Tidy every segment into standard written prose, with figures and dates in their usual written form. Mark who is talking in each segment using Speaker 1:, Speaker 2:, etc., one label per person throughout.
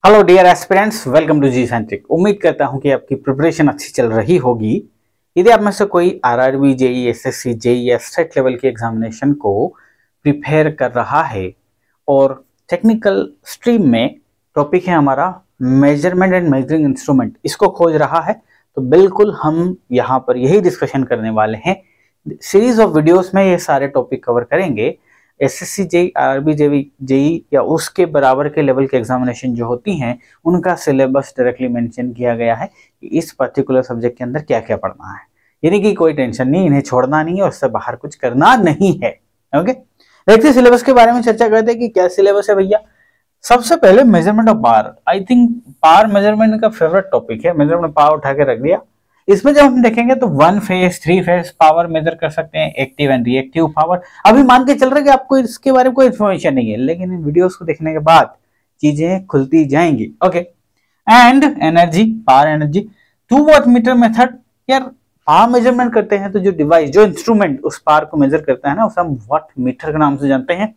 Speaker 1: Hello dear aspirants, welcome to G Centric. उम्मीद करता हूं कि आपकी प्रिपरेशन अच्छी चल रही होगी। यदि आप में से कोई आरआरबी, जेई, एसएससी, जेई या स्टेट लेवल के एग्जामिनेशन को प्रिपेयर कर रहा है और टेक्निकल स्ट्रीम में टॉपिक है हमारा मेजरमेंट एंड मेजरिंग इंस्ट्रूमेंट, इसको खोज रहा है, तो बिल्कुल हम यहाँ पर यही डिस्कशन करने वाले हैं। सीरीज ऑफ वीडियोस में ये सारे टॉपिक कवर करेंगे। एसएससी, जेई, आरआरबी, जेई या उसके बराबर के लेवल के एग्जामिनेशन जो होती हैं उनका सिलेबस डायरेक्टली मेंशन किया गया है कि इस पर्टिकुलर सब्जेक्ट के अंदर क्या क्या पढ़ना है। यानी कि कोई टेंशन नहीं, इन्हें छोड़ना नहीं है, उससे बाहर कुछ करना नहीं है। ओके, देखते सिलेबस के बारे में चर्चा करते हैं कि क्या सिलेबस है भैया। सबसे पहले measurement of power. I think power measurement का फेवरेट टॉपिक है। मेजरमेंट पावर उठा के रख दिया। इसमें जब हम देखेंगे तो 1 फेज 3 फेज पावर मेजर कर सकते हैं, एक्टिव एंड रिएक्टिव पावर। अभी मान के चल रहे हैं कि आपको इसके बारे में कोई इन्फॉर्मेशन नहीं है, लेकिन इन वीडियोस को देखने के बाद चीजें खुलती जाएंगी। Okay, and energy, power energy. 2 watt meter method. यार पावर मेजरमेंट करते हैं तो जो डिवाइस, जो इंस्ट्रूमेंट उस पावर को मेजर करता है ना, उसे हम वाट मीटर के नाम से जानते हैं।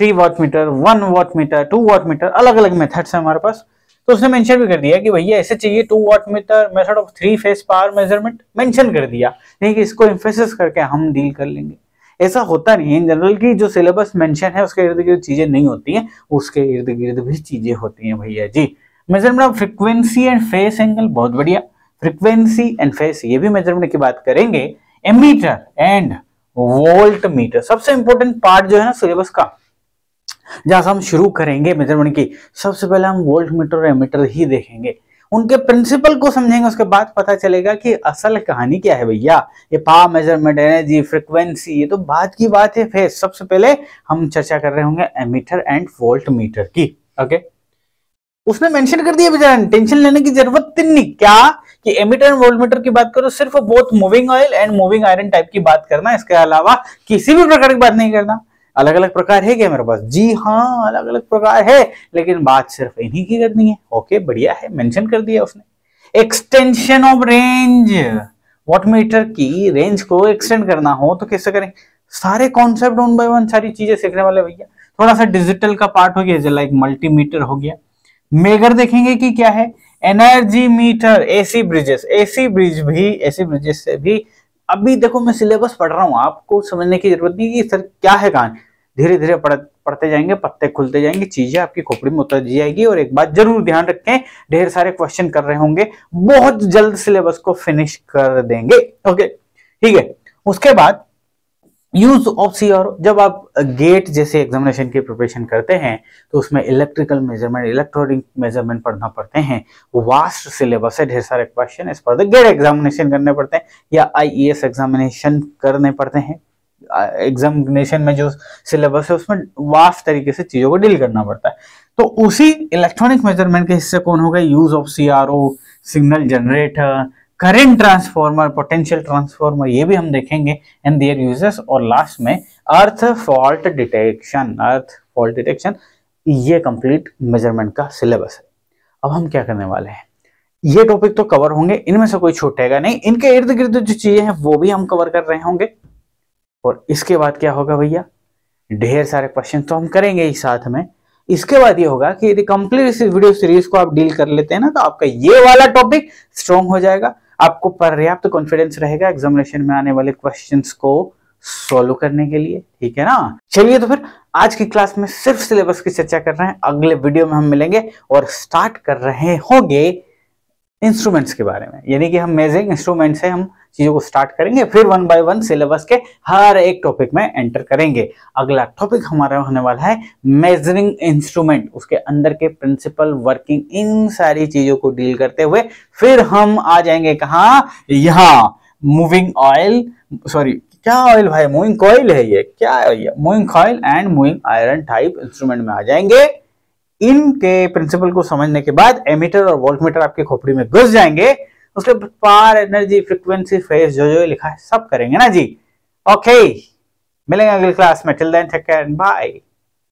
Speaker 1: 3 watt meter, 1 watt meter, 2 watt meter, अलग अलग मेथड्स है हमारे पास। तो उसने मेंशन भी कर दिया कि भैया ऐसे चाहिए 2 watt meter, method of 3 phase power measurement mention कर दिया, नहीं कि इसको एम्फेसिस करके हम डील कर लेंगे। ऐसा होता नहीं है। इन जनरल की जो सिलेबस मेंशन है उसके इर्द गिर्द चीजें नहीं होती हैं, उसके इर्द गिर्द भी चीजें होती हैं भैया जी। Measurement of frequency and phase angle, बहुत बढ़िया। फ्रीक्वेंसी एंड फेस, ये भी मेजरमेंट की बात करेंगे। एमीटर एंड वोल्ट मीटर, सबसे इंपॉर्टेंट पार्ट जो है ना सिलेबस का, जहां से हम शुरू करेंगे मेजरमेंट की, सबसे पहले हम वोल्ट मीटर और एमीटर ही देखेंगे। उनके प्रिंसिपल को समझेंगे, उसके बाद पता चलेगा कि असल कहानी क्या है भैया। ये पावर मेजरमेंट, एनर्जी, फ्रीक्वेंसी, ये तो बात की बात है। फेस, सबसे पहले हम चर्चा कर रहे होंगे एमीटर एंड वोल्ट मीटर की। ओके, उसने मेंशन कर दिया बेचारा, टेंशन लेने की जरूरत नहीं। क्या कि एमीटर एंड वोल्ट मीटर की बात करो, सिर्फ both moving oil and moving iron type की बात करना, इसके अलावा किसी भी प्रकार की बात नहीं करना। अलग अलग प्रकार है क्या मेरे पास? जी हाँ, अलग अलग प्रकार है, लेकिन बात सिर्फ इन्हीं की करनी है। ओके, बढ़िया है, मेंशन कर दिया उसने। Extension of range, watt meter की रेंज को एक्सटेंड करना हो तो कैसे करें? सारे कॉन्सेप्ट 1 बाय 1 सारी चीजें सीखने वाले भैया। थोड़ा सा डिजिटल का पार्ट हो गया, लाइक मल्टीमीटर हो गया। मेगर देखेंगे कि क्या है, energy meter, AC bridges, AC bridges से भी। अभी देखो मैं सिलेबस पढ़ रहा हूँ, आपको समझने की जरूरत नहीं कि सर क्या है कहानी। धीरे धीरे पढ़ते जाएंगे, पत्ते खुलते जाएंगे, चीजें आपकी खोपड़ी में उतर जाएगी। और एक बात जरूर ध्यान रखें, ढेर सारे क्वेश्चन कर रहे होंगे, बहुत जल्द सिलेबस को फिनिश कर देंगे। ओके, ठीक है। उसके बाद यूज ऑफ सीआरओ। जब आप गेट जैसे एग्जामिनेशन की प्रिपरेशन करते हैं तो उसमें इलेक्ट्रिकल मेजरमेंट, इलेक्ट्रॉनिक मेजरमेंट पढ़ना पड़ते हैं। वास्ट सिलेबस है, ढेर सारे क्वेश्चन इस पर गेट एग्जामिनेशन करने पड़ते हैं या आईईएस एग्जामिनेशन करने पड़ते हैं। एग्जामिनेशन में जो सिलेबस है उसमें वास्ट तरीके से चीजों को डील करना पड़ता है। तो उसी इलेक्ट्रॉनिक मेजरमेंट के हिस्से कौन होगा? Use of CRO, signal generator, current transformer, potential transformer, ये भी हम देखेंगे एंड देयर यूजेस। और लास्ट में अर्थ फॉल्ट डिटेक्शन। ये कंप्लीट मेजरमेंट का सिलेबस है। अब हम क्या करने वाले हैं, ये टॉपिक तो कवर होंगे, इनमें से कोई छूटेगा नहीं। इनके इर्द गिर्द जो चीजें हैं वो भी हम कवर कर रहे होंगे। और इसके बाद क्या होगा भैया, ढेर सारे क्वेश्चन तो हम करेंगे ही साथ में। इसके बाद ये होगा कि यदि कंप्लीट इस वीडियो सीरीज को आप डील कर लेते हैं ना, तो आपका ये वाला टॉपिक स्ट्रॉन्ग हो जाएगा। आपको पर्याप्त कॉन्फिडेंस रहेगा एग्जामिनेशन में आने वाले क्वेश्चंस को सॉल्व करने के लिए। ठीक है ना? चलिए, तो फिर आज की क्लास में सिर्फ सिलेबस की चर्चा कर रहे हैं। अगले वीडियो में हम मिलेंगे और स्टार्ट कर रहे होंगे इंस्ट्रूमेंट्स के बारे में। यानी कि हम मेजरिंग इंस्ट्रूमेंट से हम चीजों को स्टार्ट करेंगे, फिर 1 बाय 1 सिलेबस के हर एक टॉपिक में एंटर करेंगे। अगला टॉपिक हमारा होने वाला है मेजरिंग इंस्ट्रूमेंट, उसके अंदर के प्रिंसिपल, वर्किंग, इन सारी चीजों को डील करते हुए फिर हम आ जाएंगे कहाँ? यहाँ मूविंग ऑयल, सॉरी क्या ऑयल भाई, मूविंग कॉइल है ये, क्या है भैया? Moving coil and moving iron type instrument में आ जाएंगे। इनके प्रिंसिपल को समझने के बाद एमीटर और वोल्टमीटर आपके खोपड़ी में घुस जाएंगे। उसके पावर, एनर्जी, फ्रीक्वेंसी, फेस, जो लिखा है सब करेंगे ना जी। ओके, मिलेंगे अगली क्लास में। Till then take care, bye.